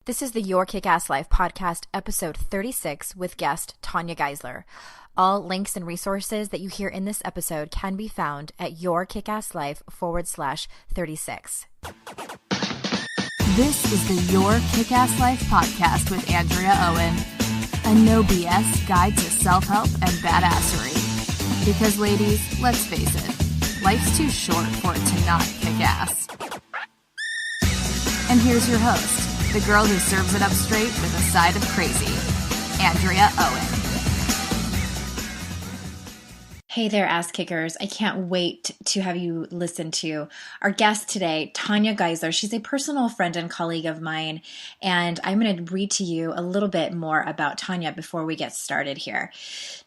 This is the Your Kick-Ass Life podcast, episode 36, with guest Tanya Geisler. All links and resources that you hear in this episode can be found at yourkickasslife/36. This is the Your Kick-Ass Life podcast with Andrea Owen, a no BS guide to self-help and badassery. Because ladies, let's face it, life's too short for it to not kick ass. And here's your host, the girl who serves it up straight with a side of crazy, Andrea Owen. Hey there, ass kickers. I can't wait to have you listen to our guest today, Tanya Geisler. She's a personal friend and colleague of mine, and I'm going to read to you a little bit more about Tanya before we get started here.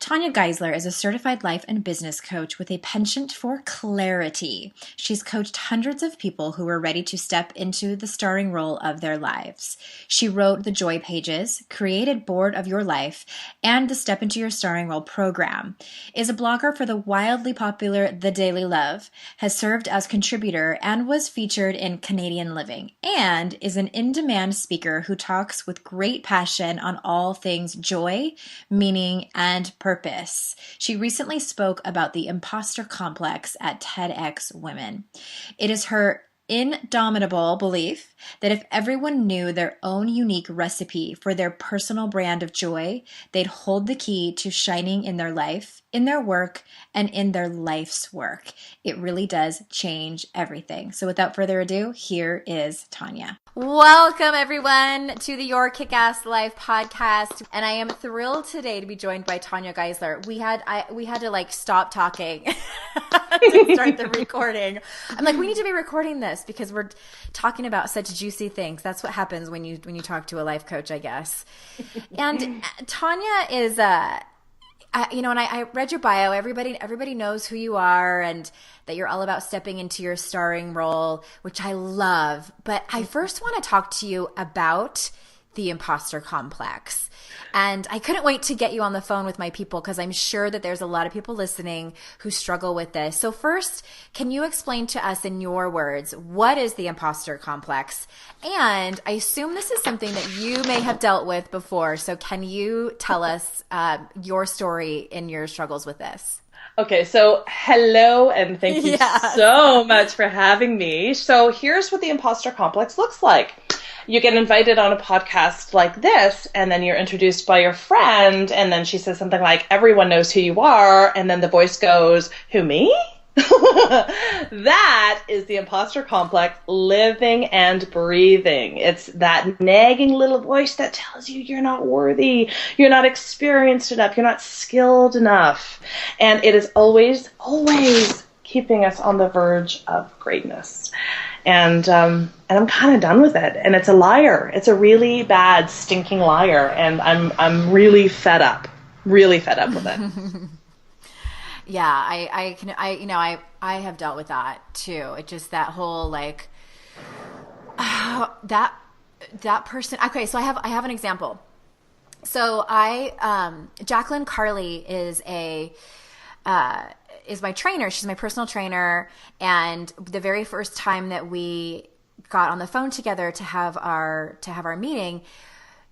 Tanya Geisler is a certified life and business coach with a penchant for clarity. She's coached hundreds of people who were ready to step into the starring role of their lives. She wrote the Joy Pages, created Board of Your Life, and the Step Into Your Starring Role program, is a blogger for the wildly popular The Daily Love, has served as contributor and was featured in Canadian Living, and is an in-demand speaker who talks with great passion on all things joy, meaning, and purpose. She recently spoke about the Imposter Complex at TEDx Women. It is her indomitable belief that if everyone knew their own unique recipe for their personal brand of joy, they'd hold the key to shining in their life, in their work, and in their life's work. It really does change everything. So without further ado, here is Tanya. Welcome everyone to the Your Kick-Ass Life podcast. And I am thrilled today to be joined by Tanya Geisler. We had to stop talking to start the recording. I'm like, we need to be recording this because we're talking about such juicy things. That's what happens when you talk to a life coach, I guess. And Tanya is I read your bio. Everybody knows who you are and that you're all about stepping into your starring role, which I love. But I first want to talk to you about the imposter complex. And I couldn't wait to get you on the phone with my people because I'm sure that there's a lot of people listening who struggle with this. So first, can you explain to us in your words, what is the imposter complex? And I assume this is something that you may have dealt with before. So can you tell us your story and your struggles with this? Okay, so hello and thank you so much for having me. So here's what the imposter complex looks like. You get invited on a podcast like this, and then you're introduced by your friend, and then she says something like, everyone knows who you are, and then the voice goes, who, me? That is the imposter complex living and breathing. It's that nagging little voice that tells you you're not worthy, you're not experienced enough, you're not skilled enough. And it is always, always keeping us on the verge of greatness. And I'm kind of done with it. And it's a liar. It's a really bad, stinking liar. And I'm really fed up with it. Yeah, I have dealt with that too. It's just that whole that person. Okay, so I have an example. So Jacqueline Carley is my trainer. She's my personal trainer. And the very first time that we got on the phone together to have our meeting,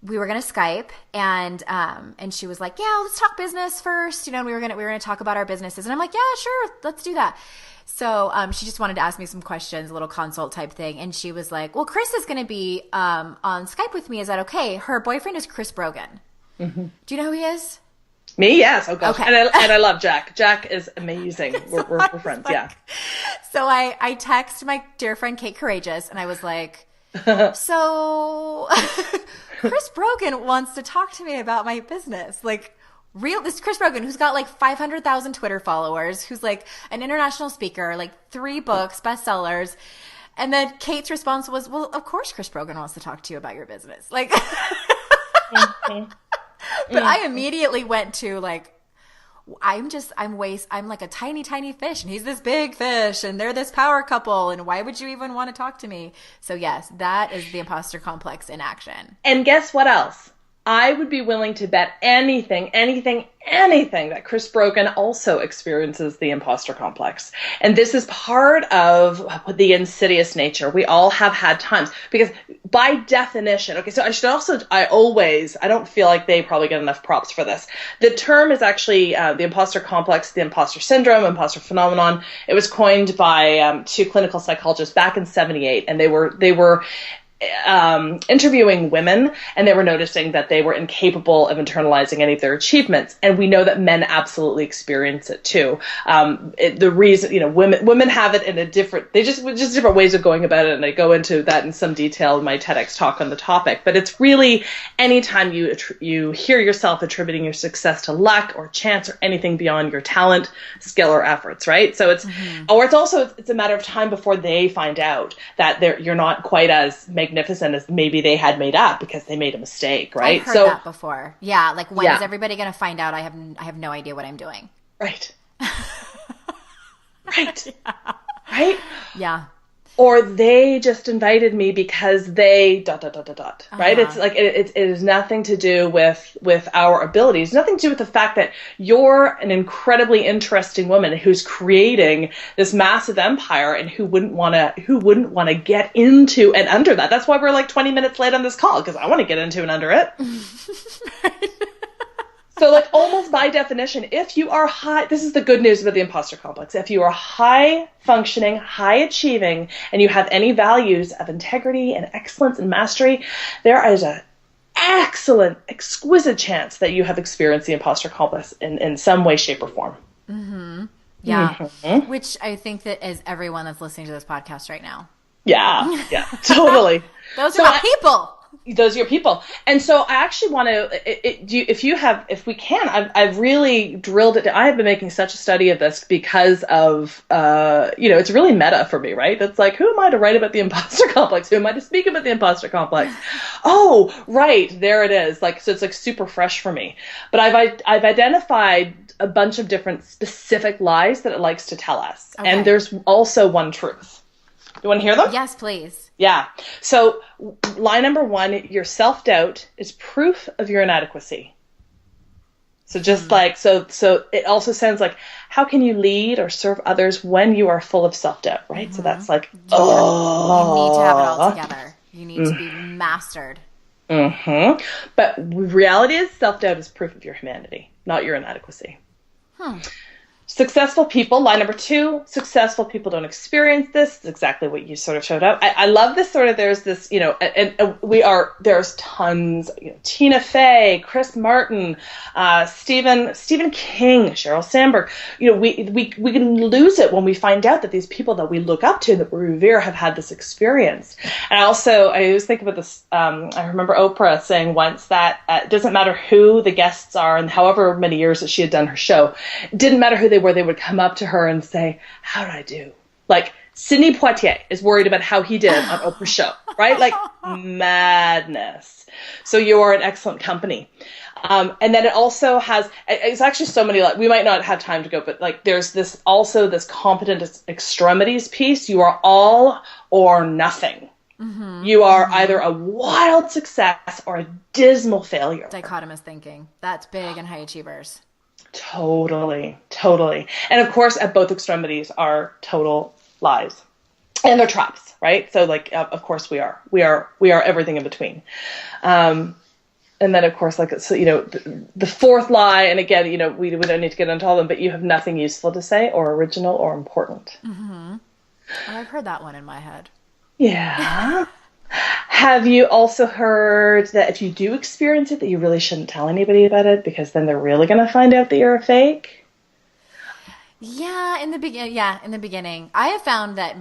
we were going to Skype, and she was like, yeah, let's talk business first. And we were going to talk about our businesses. And I'm like, yeah, sure. Let's do that. So, she just wanted to ask me some questions, a little consult type thing. And she was like, well, Chris is going to be, on Skype with me. Is that okay? Her boyfriend is Chris Brogan. Mm-hmm. Do you know who he is? Me? Yes. Oh gosh. Okay. And I love Jack. Jack is amazing. We're friends. Yeah. So I text my dear friend Kate Courageous, and I was like, so Chris Brogan wants to talk to me about my business. This Chris Brogan, who's got 500,000 Twitter followers, who's an international speaker, 3 books, bestsellers. And then Kate's response was, well, of course Chris Brogan wants to talk to you about your business. But I immediately went to I'm like a tiny, tiny fish, and he's this big fish, and they're this power couple, and why would you even want to talk to me? So yes, that is the imposter complex in action. And guess what else? I would be willing to bet anything that Chris Brogan also experiences the imposter complex. And this is part of the insidious nature. We all have had times, because by definition, okay, so I don't feel like they probably get enough props for this. The term is actually the imposter complex, the imposter syndrome, imposter phenomenon. It was coined by two clinical psychologists back in '78, and they were interviewing women, and they were noticing that they were incapable of internalizing any of their achievements. And we know that men absolutely experience it too. The reason, women have it in just different ways of going about it. And I go into that in some detail in my TEDx talk on the topic. But it's really anytime you hear yourself attributing your success to luck or chance or anything beyond your talent, skill, or efforts, right? So it's a matter of time before they find out that you're not quite as magnificent as maybe they had made up because they made a mistake, right? I've heard that before. Yeah, like when is everybody going to find out I have no idea what I'm doing? Right. Right. Yeah. Right? Yeah. Or they just invited me because they ... right? It's like it has nothing to do with our abilities, nothing to do with the fact that you're an incredibly interesting woman who's creating this massive empire, and who wouldn't want to get into and under that. That's why we're like 20 minutes late on this call, because I want to get into and under it. Right. So, like, almost by definition, if you are this is the good news about the imposter complex. If you are high functioning, high achieving, and you have any values of integrity and excellence and mastery, there is an excellent, exquisite chance that you have experienced the imposter complex in some way, shape, or form. Mm-hmm. Yeah. Mm-hmm. Which I think that is everyone that's listening to this podcast right now. Yeah. Yeah. Totally. Those are my people. Those are your people. And so I actually want to, if we can, I've really drilled it. I have been making such a study of this because of, it's really meta for me, right? It's like, who am I to write about the imposter complex? Who am I to speak about the imposter complex? Oh, right. There it is. Like, so it's like super fresh for me. But I've identified a bunch of different specific lies that it likes to tell us. Okay. And there's also one truth. You want to hear them? Yes, please. Yeah. So lie number one, your self-doubt is proof of your inadequacy. So just so it also sounds like, how can you lead or serve others when you are full of self-doubt, right? Mm-hmm. So that's like, you need to have it all together. You need to be mastered. Mm-hmm. But reality is, self-doubt is proof of your humanity, not your inadequacy. Successful people, line number two, successful people don't experience this. It's exactly what you sort of showed up. I love this sort of, there's this, there's tons, Tina Fey, Chris Martin, Stephen King, Sheryl Sandberg. We can lose it when we find out that these people that we look up to, that we revere, have had this experience. And I always think about this, I remember Oprah saying once that it doesn't matter who the guests are, and however many years that she had done her show, it didn't matter who they were, they would come up to her and say, how did I do? Like, Sidney Poitier is worried about how he did on Oprah's show, right? Like, madness. So you are an excellent company. And then it also has, it's actually so many, like, we might not have time to go, but like, there's this competent extremities piece. You are all or nothing. Mm-hmm. You are either a wild success or a dismal failure. Dichotomous thinking. That's big in high achievers. Totally. And of course, at both extremities are total lies. And they're traps, right? So like, of course we are everything in between. And then of course, like, so, the fourth lie, and again, we don't need to get into all of them, but you have nothing useful to say or original or important. Mm-hmm. Oh, I've heard that one in my head. Yeah. Have you also heard that if you do experience it, that you really shouldn't tell anybody about it, because then they're really going to find out that you're a fake? Yeah, in the beginning, I have found that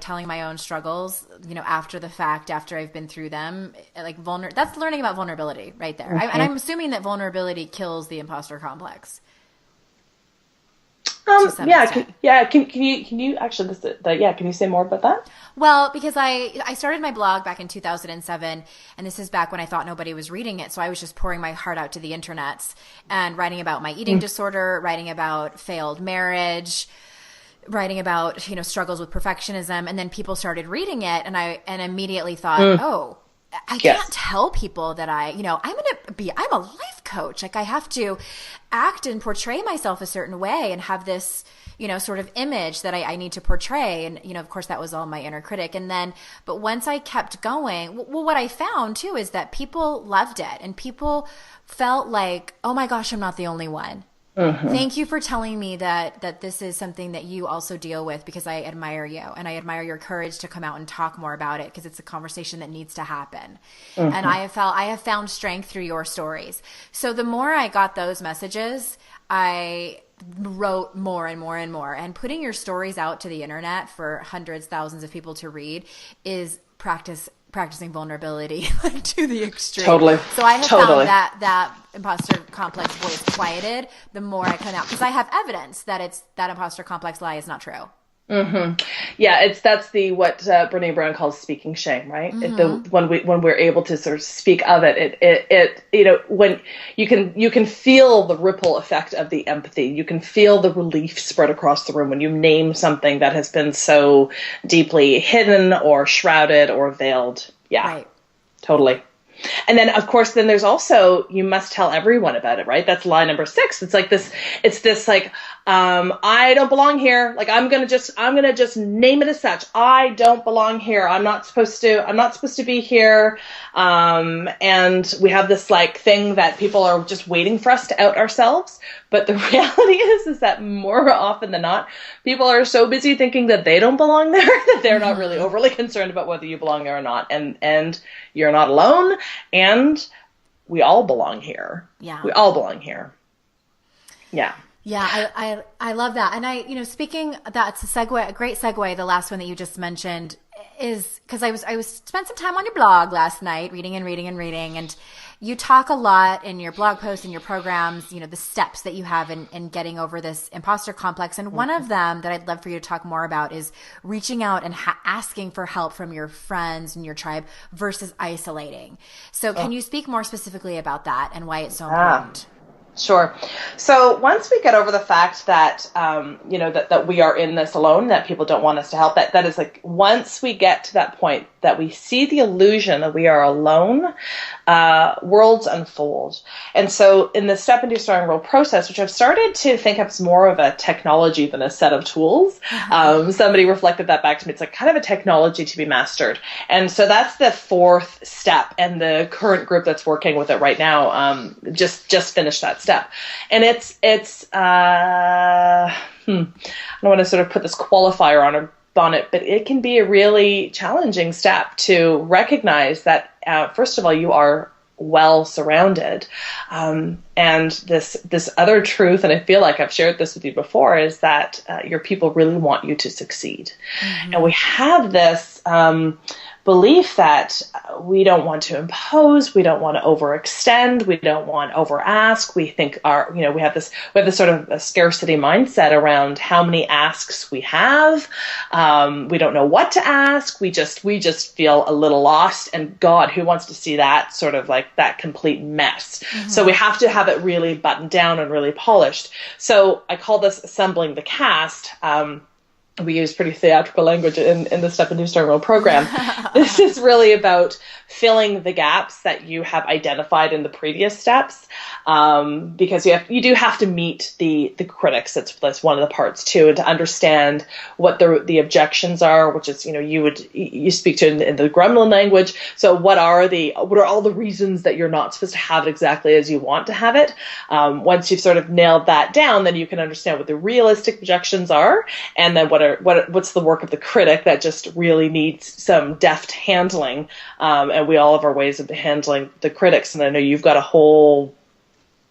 telling my own struggles, after the fact, after I've been through them, like that's learning about vulnerability right there. Mm-hmm. And I'm assuming that vulnerability kills the imposter complex. Can you actually, can you say more about that? Well, because I started my blog back in 2007, and this is back when I thought nobody was reading it. So I was just pouring my heart out to the internets and writing about my eating disorder, writing about failed marriage, writing about, struggles with perfectionism. And then people started reading it, and I immediately thought, I Yes. can't tell people that I'm a life coach. Like I have to act and portray myself a certain way and have this, sort of image that I need to portray. And, of course that was all my inner critic. And then, but once I kept going, well, what I found too is that people loved it and people felt like, oh my gosh, I'm not the only one. Mm-hmm. Thank you for telling me that this is something that you also deal with, because I admire you and I admire your courage to come out and talk more about it, because it's a conversation that needs to happen. Mm-hmm. And I have found strength through your stories. So the more I got those messages, I wrote more and more and more. And putting your stories out to the internet for hundreds, thousands of people to read is practicing vulnerability like to the extreme. Totally. So I have found that imposter complex voice quieted the more I come out, because I have evidence that that imposter complex lie is not true. Mm-hmm. Yeah, that's what Brene Brown calls speaking shame, right? Mm-hmm. When we're able to sort of speak of it, when you can feel the ripple effect of the empathy, you can feel the relief spread across the room when you name something that has been so deeply hidden or shrouded or veiled. Yeah, right. Totally. And then, of course, there's also, you must tell everyone about it, right? That's lie number 6. It's like this, I don't belong here. Like, I'm going to just name it as such. I don't belong here. I'm not supposed to be here. And we have this like thing that people are just waiting for us to out ourselves. But the reality is that more often than not, people are so busy thinking that they don't belong there that they're not really overly concerned about whether you belong there or not. And you're not alone. And we all belong here. Yeah. We all belong here. Yeah. Yeah, I love that. And speaking, that's a great segue. The last one that you just mentioned is because I was spent some time on your blog last night reading, and you talk a lot in your blog posts and your programs, the steps that you have in getting over this imposter complex. And one of them that I'd love for you to talk more about is reaching out and asking for help from your friends and your tribe versus isolating. So can you speak more specifically about that and why it's so important? Sure. So once we get over the fact that, that we are in this alone, that people don't want us to help, that is like, once we get to that point that we see the illusion that we are alone, worlds unfold. And so in the Step Into Your Starring Role process, which I've started to think of as more of a technology than a set of tools, somebody reflected that back to me. It's like kind of a technology to be mastered. And so that's the 4th step. And the current group that's working with it right now, just finished that step. And I don't want to sort of put this qualifier on it, but it can be a really challenging step to recognize that, first of all, you are well surrounded. And this other truth, and I feel like I've shared this with you before, is that your people really want you to succeed. Mm-hmm. And we have this belief that we don't want to impose, we don't want to overextend, we don't want to overask. We think we have this sort of a scarcity mindset around how many asks we have. We don't know what to ask. We just feel a little lost. And God, who wants to see that sort of like that complete mess? Mm-hmm. So we have to have it really buttoned down and really polished. So I call this assembling the cast. We use pretty theatrical language in the Step Into Your Starring Role program. This is really about filling the gaps that you have identified in the previous steps, because you do have to meet the critics. That's one of the parts too, and to understand what the objections are, which is you speak to in the gremlin language. So what are all the reasons that you're not supposed to have it exactly as you want to have it? Once you've sort of nailed that down, then you can understand what the realistic objections are, and then what's the work of the critic that just really needs some deft handling. And we all have our ways of handling the critics. And I know you've got a whole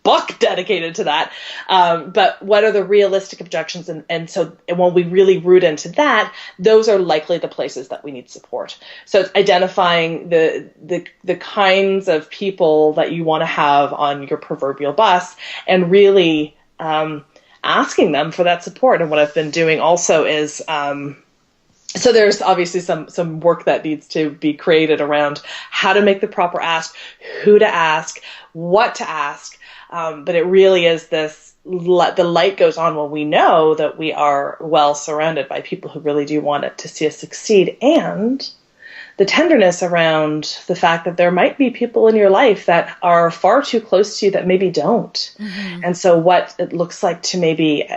book dedicated to that. But what are the realistic objections? And so when we really root into that, those are likely the places that we need support. So it's identifying the kinds of people that you want to have on your proverbial bus, and really asking them for that support. And what I've been doing also is, so there's obviously some work that needs to be created around how to make the proper ask, who to ask, what to ask. But it really is the light goes on when we know that we are well surrounded by people who really do want it to see us succeed, and the tenderness around the fact that there might be people in your life that are far too close to you that maybe don't. And so what it looks like to maybe,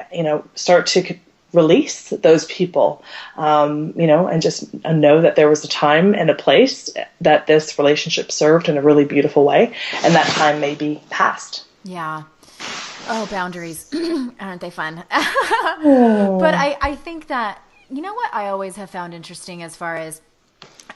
start to release those people, and just know that there was a time and a place that this relationship served in a really beautiful way, and that time may be past. Yeah. Oh, boundaries. Aren't they fun? But I think that, you know what I always have found interesting as far as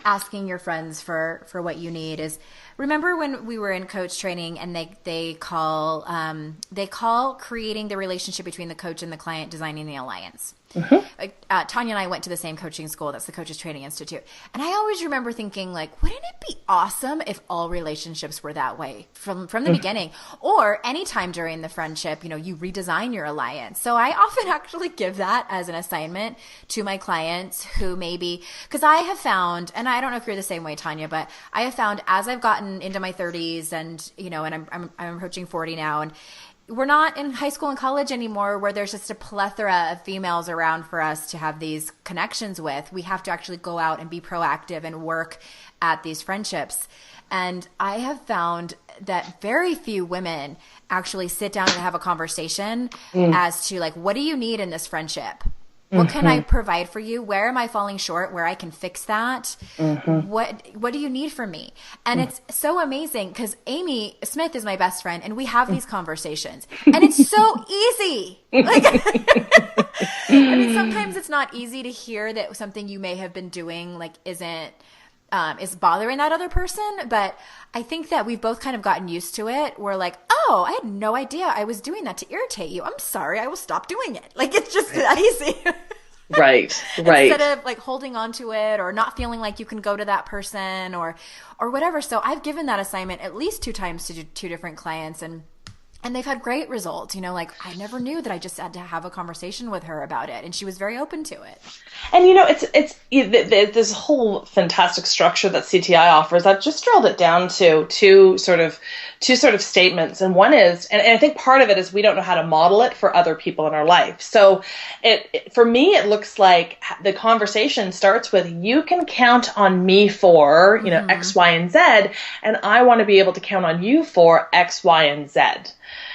asking your friends for what you need is, remember when we were in coach training and they call creating the relationship between the coach and the client designing the alliance. Tanya and I went to the same coaching school. That's the Coaches Training Institute. And I always remember thinking, like, wouldn't it be awesome if all relationships were that way from the beginning, or anytime during the friendship, you redesign your alliance. So I often actually give that as an assignment to my clients who maybe, because I have found, and I don't know if you're the same way, Tanya, but I have found as I've gotten into my 30s and, and I'm approaching 40 now, and we're not in high school and college anymore where there's just a plethora of females around for us to have these connections with. We have to actually go out and be proactive and work at these friendships. And I have found that very few women actually sit down and have a conversation as to, like, what do you need in this friendship? What can I provide for you? Where am I falling short? Where I can fix that? What do you need from me? And it's so amazing because Amy Smith is my best friend, and we have these conversations, and it's so easy. Like, I mean, sometimes it's not easy to hear that something you may have been doing like isn't is bothering that other person, but I think that we've both kind of gotten used to it. We're like, oh, I had no idea I was doing that to irritate you. I'm sorry. I will stop doing it. Like, it's just that easy. Right. Instead of like holding on to it or not feeling like you can go to that person or whatever. So I've given that assignment at least 2 times to 2 different clients, and they've had great results. Like, I never knew that I just had to have a conversation with her about it, and she was very open to it. And it's this whole fantastic structure that CTI offers. I've just drilled it down to two sort of statements, and one is, and I think part of it is we don't know how to model it for other people in our life. So for me, it looks like the conversation starts with, you can count on me for X, Y, and Z, and I want to be able to count on you for X, Y, and Z.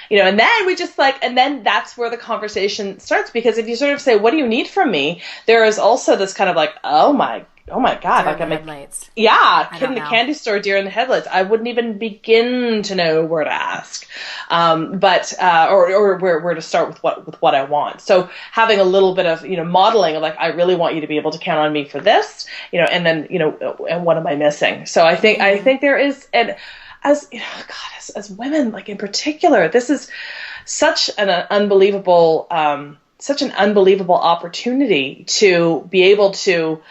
And then we just and then that's where the conversation starts, because if you sort of say, what do you need from me? There is also this kind of like, oh my God, like I'm headlights. Kid in the candy store, deer in the headlights. I wouldn't even begin to know where to ask, or where to start with what I want. So having a little bit of modeling of like, I really want you to be able to count on me for this, and then and what am I missing? So I think there is, and as women, like in particular, this is such an unbelievable opportunity to be able to.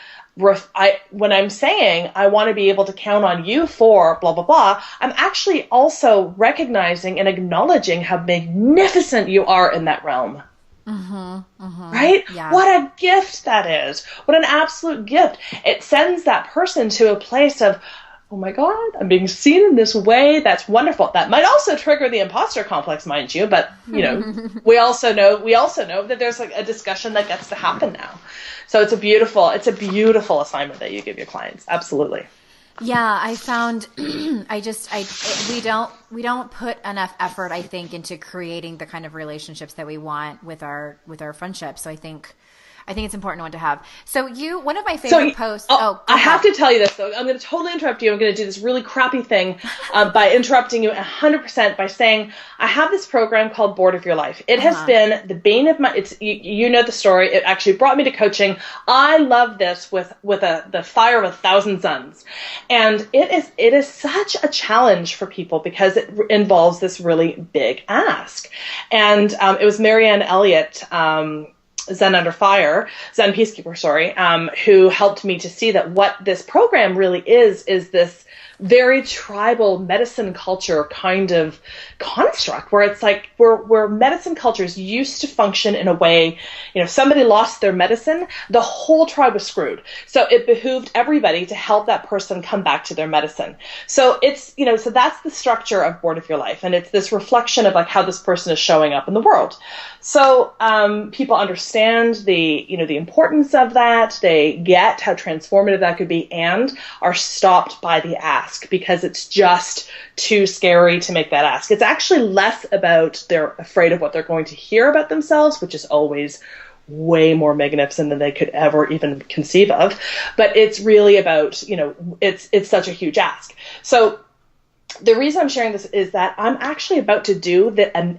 When I'm saying I want to be able to count on you for blah blah blah, I'm actually also recognizing and acknowledging how magnificent you are in that realm. Right? Yeah. What a gift that is! What an absolute gift! It sends that person to a place of, oh my God, I'm being seen in this way. That's wonderful. That might also trigger the imposter complex, mind you, but we also know that there's like a discussion that gets to happen now. So it's a beautiful assignment that you give your clients. Absolutely. Yeah, I found we don't put enough effort, I think, into creating the kind of relationships that we want with our friendships. So I think it's an important one to have. So one of my favorite posts. I have to tell you this though. I'm going to totally interrupt you. I'm going to do this really crappy thing by interrupting you 100% by saying I have this program called Board of Your Life. It has been the bane of my. You know the story. It actually brought me to coaching. I love this with the fire of 1,000 suns, and it is such a challenge for people because it involves this really big ask. And it was Marianne Elliott. Zen Peacekeeper, who helped me to see that what this program really is this very tribal medicine culture kind of construct where it's like where medicine cultures used to function in a way, if somebody lost their medicine, the whole tribe was screwed. So it behooved everybody to help that person come back to their medicine. So it's, so that's the structure of Board of Your Life. And it's this reflection of like how this person is showing up in the world. So people understand understand the, the importance of that. They get how transformative that could be and are stopped by the ask because it's just too scary to make that ask. It's actually less about they're afraid of what they're going to hear about themselves, which is always way more magnificent than they could ever even conceive of. But it's really about, it's such a huge ask. So the reason I'm sharing this is that I'm actually about to do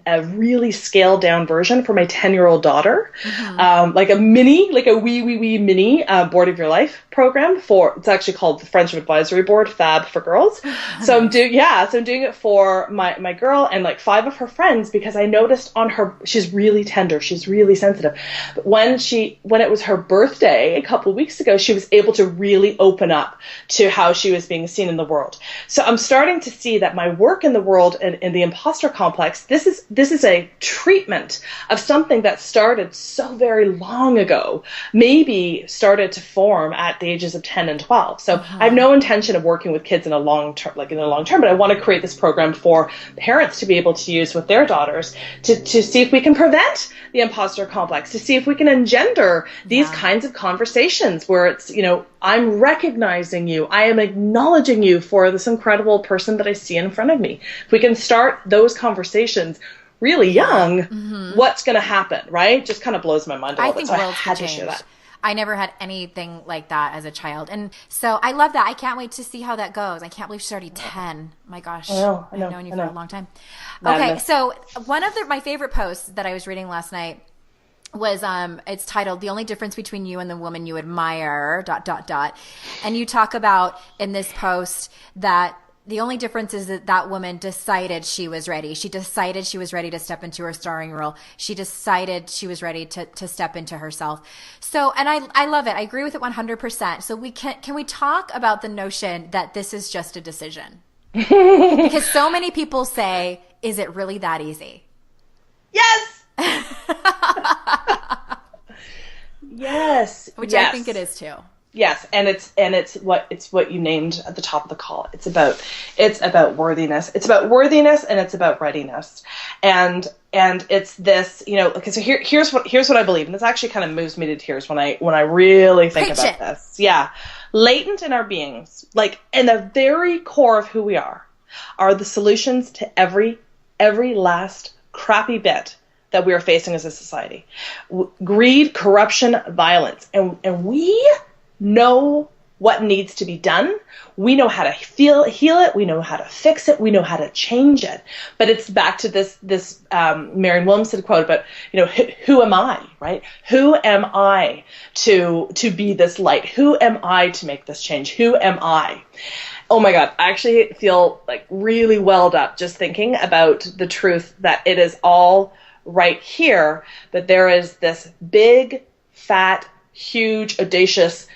a really scaled down version for my 10-year-old daughter, like a wee mini Board of Your Life program it's actually called the Friendship Advisory Board, Fab for Girls. So I'm doing it for my girl and like 5 of her friends because I noticed on her, she's really tender, she's really sensitive. But when it was her birthday a couple of weeks ago, she was able to really open up to how she was being seen in the world. So I'm starting to see that my work in the world and in the imposter complex, this is a treatment of something that started so very long ago, maybe started to form at the ages of 10 and 12. So I have no intention of working with kids in a long term, but I want to create this program for parents to be able to use with their daughters to see if we can prevent the imposter complex, to see if we can engender these kinds of conversations where it's, I'm recognizing you, I am acknowledging you for this incredible person that I see in front of me. If we can start those conversations really young, what's going to happen, right? Just kind of blows my mind a little bit. So I had to share that. I never had anything like that as a child. And so I love that. I can't wait to see how that goes. I can't believe she's already 10. My gosh. I've known you for a long time. Okay. So one of my favorite posts that I was reading last night was, it's titled, "The Only Difference Between You and the Woman You Admire, .. And you talk about in this post that the only difference is that woman decided she was ready. She decided she was ready to step into her starring role. She decided she was ready to step into herself. So, and I love it. I agree with it 100%. So can we talk about the notion that this is just a decision? Because so many people say, is it really that easy? Yes. Yes. Which I think it is too. Yes, and it's what you named at the top of the call. It's about worthiness. It's about worthiness and it's about readiness. And it's this, okay, so here's what I believe, and this actually kind of moves me to tears when I really think about this. Yeah. Latent in our beings, like in the very core of who we are the solutions to every last crappy bit that we are facing as a society. Greed, corruption, violence. And we know what needs to be done. We know how to heal it. We know how to fix it. We know how to change it. But it's back to this Marianne Williamson quote about, who am I, right? Who am I to be this light? Who am I to make this change? Who am I? Oh my God, I actually feel like really welled up just thinking about the truth that it is all right here, but there is this big, fat, huge, audacious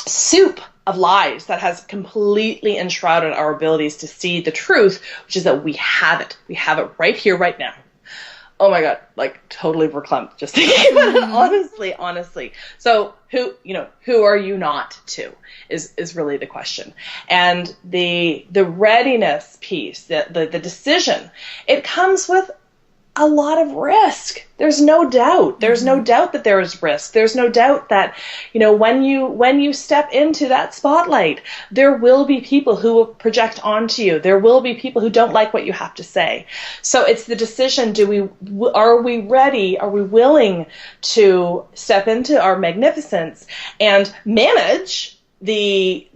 soup of lies that has completely enshrouded our abilities to see the truth, which is that we have it. We have it right here, right now. Oh my God, like totally verklempt just thinking about it, honestly. So who are you not to is really the question. And the readiness piece, the decision, it comes with a lot of risk. There's no doubt. There's no doubt that there is risk. There's no doubt that, when you step into that spotlight, there will be people who will project onto you. There will be people who don't like what you have to say. So it's the decision, are we ready? Are we willing to step into our magnificence and manage the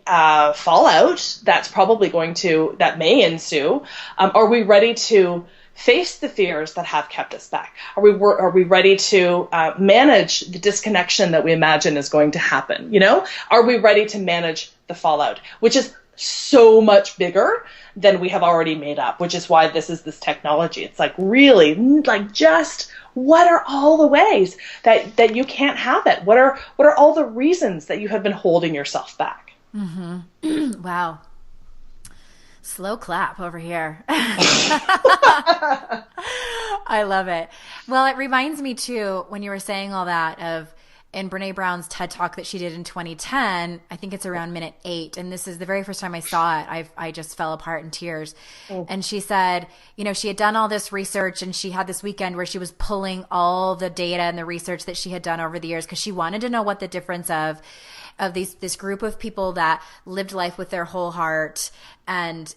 fallout that may ensue? Are we ready to face the fears that have kept us back? Are we ready to manage the disconnection that we imagine is going to happen? Are we ready to manage the fallout, which is so much bigger than we have already made up, which is why this is this technology. It's like really like just what are all the ways that you can't have it? What are all the reasons that you have been holding yourself back? Mm-hmm. Wow. Slow clap over here. I love it. Well, it reminds me too, when you were saying all that, of in Brene Brown's TED Talk that she did in 2010, I think it's around minute 8. And this is the very first time I saw it. I just fell apart in tears. And she said, she had done all this research, and she had this weekend where she was pulling all the data and the research that she had done over the years, because she wanted to know what the difference of this group of people that lived life with their whole heart and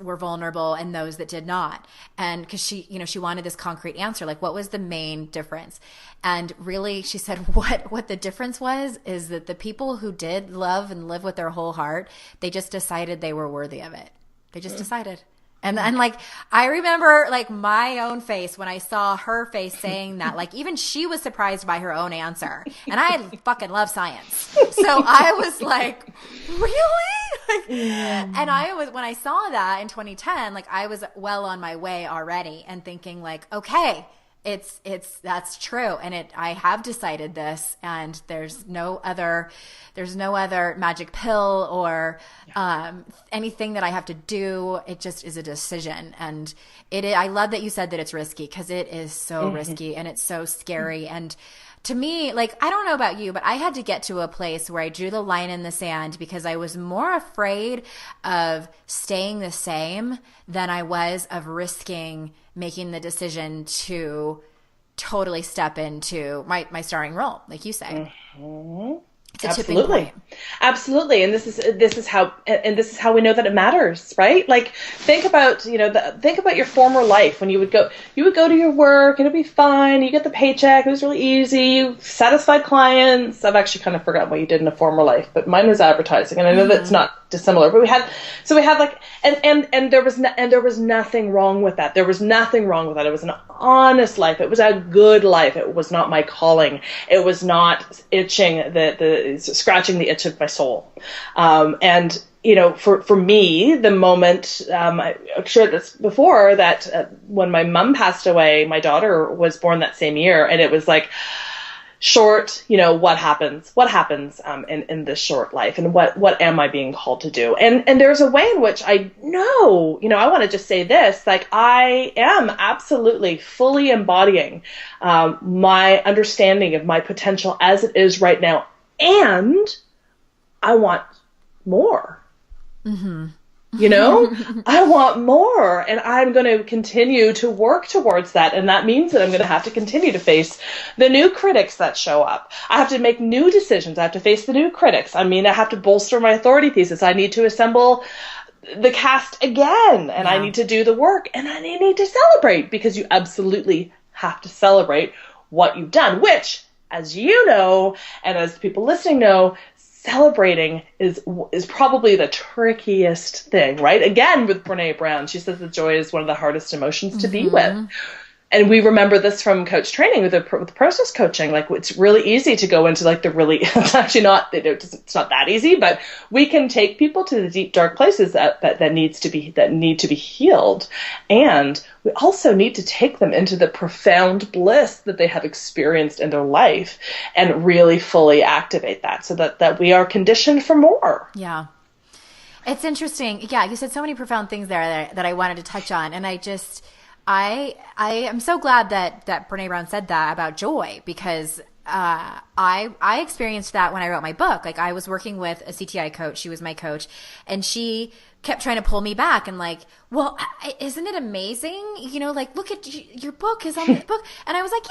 were vulnerable, and those that did not. And because she wanted this concrete answer, like what was the main difference? And really, she said what the difference was is that the people who did love and live with their whole heart, they just decided they were worthy of it. They just decided. And like, I remember like my own face when I saw her face saying that, like even she was surprised by her own answer. And I fucking love science. So I was like, really? And when I saw that in 2010, like I was well on my way already and thinking like, okay, that's true. And I have decided this, and there's no other magic pill or anything that I have to do. It just is a decision. And I love that you said that it's risky, because it is so risky and it's so scary. And to me, like, I don't know about you, but I had to get to a place where I drew the line in the sand, because I was more afraid of staying the same than I was of risking making the decision to totally step into my starring role, like you say. It's a tipping point. Absolutely. And this is how we know that it matters, right? Like think about your former life when you would go to your work and it'd be fine. You get the paycheck. It was really easy. You satisfied clients. I've actually kind of forgotten what you did in a former life, but mine was advertising. And I know that's not dissimilar, but we had like, and there was nothing wrong with that. There was nothing wrong with that. It was an honest life. It was a good life. It was not my calling. It was not itching scratching the itch of my soul. And for me, the moment, I've shared this before, that when my mom passed away, my daughter was born that same year, and it was like, short, what happens in this short life, and what am I being called to do? And there's a way in which I know, I want to just say this, like I am absolutely fully embodying my understanding of my potential as it is right now. And I want more. I want more, and I'm going to continue to work towards that. And that means that I'm going to have to continue to face the new critics that show up. I have to make new decisions. I have to face the new critics. I mean, I have to bolster my authority thesis. I need to assemble the cast again, and I need to do the work, and I need to celebrate, because you absolutely have to celebrate what you've done, which, as you know, and as people listening know, celebrating is probably the trickiest thing, right? Again, with Brene Brown, she says that joy is one of the hardest emotions to be with. And we remember this from coach training with process coaching. Like, it's really easy to go into like it's actually not, it's not that easy, but we can take people to the deep, dark places that need to be healed. And we also need to take them into the profound bliss that they have experienced in their life and really fully activate that, so that we are conditioned for more. Yeah. It's interesting. Yeah. You said so many profound things there that I wanted to touch on. And I am so glad that Brene Brown said that about joy, because I experienced that when I wrote my book. Like, I was working with a CTI coach. She was my coach, and she kept trying to pull me back and like, well, isn't it amazing? Like, look at your book is on this book. And I was like,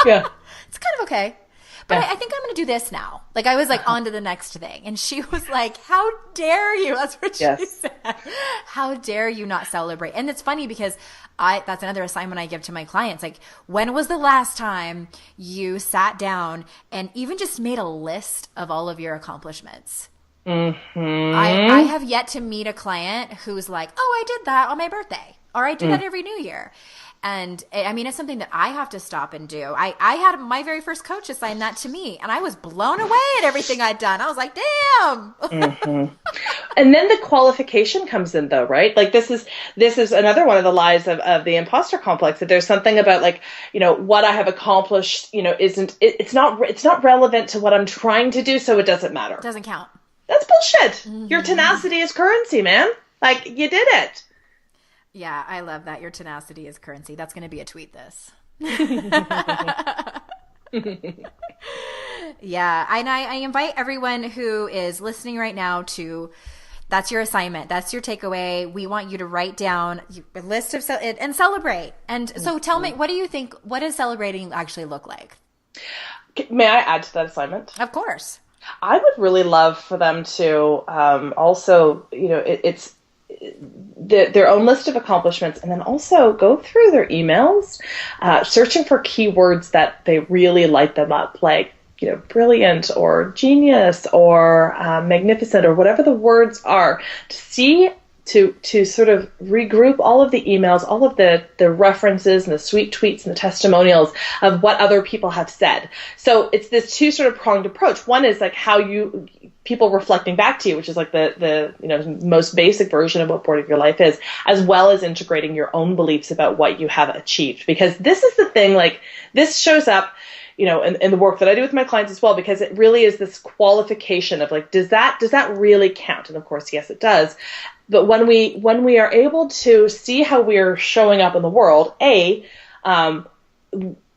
yeah. It's kind of okay. But I think I'm going to do this now. Like, I was like, on to the next thing. And she was like, how dare you? That's what she said. How dare you not celebrate? And it's funny because that's another assignment I give to my clients. Like, when was the last time you sat down and even just made a list of all of your accomplishments? I have yet to meet a client who's like, oh, I did that on my birthday, or I do that every New Year. And I mean, it's something that I have to stop and do. I had my very first coach assign that to me, and I was blown away at everything I'd done. I was like, damn. And then the qualification comes in, though, right? Like, this is another one of the lies of the imposter complex, that there's something about, like, what I have accomplished, it's not relevant to what I'm trying to do, so it doesn't matter. It doesn't count. That's bullshit. Your tenacity is currency, man. Like, you did it. Yeah, I love that. Your tenacity is currency. That's going to be a tweet this. Yeah. And I invite everyone who is listening right now to, that's your assignment. That's your takeaway. We want you to write down a list of and celebrate. And so tell me, what do you think, what does celebrating actually look like? May I add to that assignment? Of course. I would really love for them to also, it's their own list of accomplishments, and then also go through their emails, searching for keywords that they really light them up, like, brilliant or genius or magnificent or whatever the words are, to see, to sort of regroup all of the emails, all of the references and the sweet tweets and the testimonials of what other people have said. So it's this two sort of pronged approach. One is like how people reflecting back to you, which is like the most basic version of what Board of Your Life is, as well as integrating your own beliefs about what you have achieved. Because this is the thing, like, this shows up, in the work that I do with my clients as well, because it really is this qualification of like, does that really count? And of course, yes, it does. But when we are able to see how we are showing up in the world,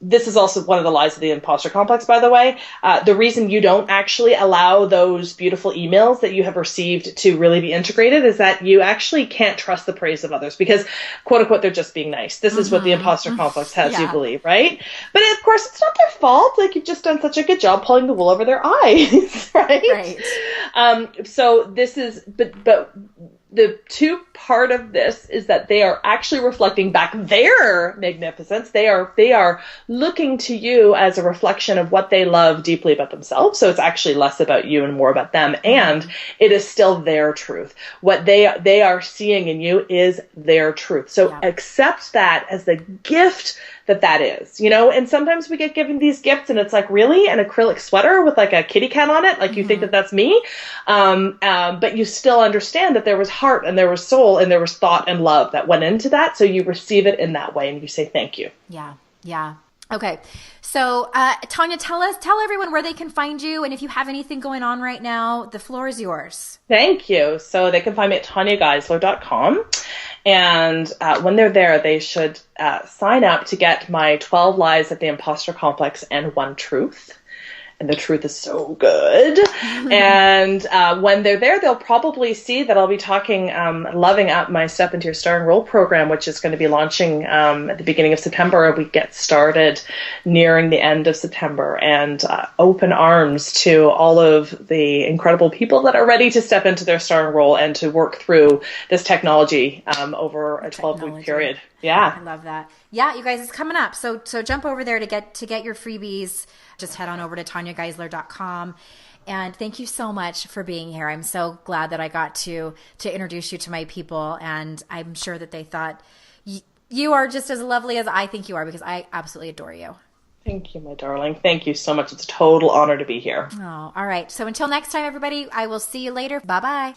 this is also one of the lies of the imposter complex, by the way. The reason you don't actually allow those beautiful emails that you have received to really be integrated is that you actually can't trust the praise of others because, quote unquote, they're just being nice. This is what the imposter complex has you believe, right? But of course, it's not their fault. Like, you've just done such a good job pulling the wool over their eyes, right? Right. So this is, but the two part of this is that they are actually reflecting back their magnificence. They are looking to you as a reflection of what they love deeply about themselves. So it's actually less about you and more about them. And it is still their truth. What they are seeing in you is their truth. So accept that as the gift that is, and sometimes we get given these gifts and it's like, really? An acrylic sweater with like a kitty cat on it? Like, you think that that's me? But you still understand that there was heart and there was soul and there was thought and love that went into that. So you receive it in that way and you say, thank you. Yeah. Yeah. Okay. So, Tanya, tell everyone where they can find you. And if you have anything going on right now, the floor is yours. Thank you. So they can find me at tanyageisler.com. And when they're there, they should sign up to get my 12 Lies of the Imposter Complex and One Truth. And the truth is so good. And when they're there, they'll probably see that I'll be talking, loving up my Step Into Your Starring Role program, which is going to be launching at the beginning of September. We get started nearing the end of September, and open arms to all of the incredible people that are ready to step into their starring role and to work through this technology over a 12-week period. Yeah. I love that. Yeah, you guys, it's coming up. So jump over there to get your freebies. Just head on over to tanyageisler.com. And thank you so much for being here. I'm so glad that I got to introduce you to my people. And I'm sure that they thought you are just as lovely as I think you are, because I absolutely adore you. Thank you, my darling. Thank you so much. It's a total honor to be here. Oh, all right. So until next time, everybody, I will see you later. Bye-bye.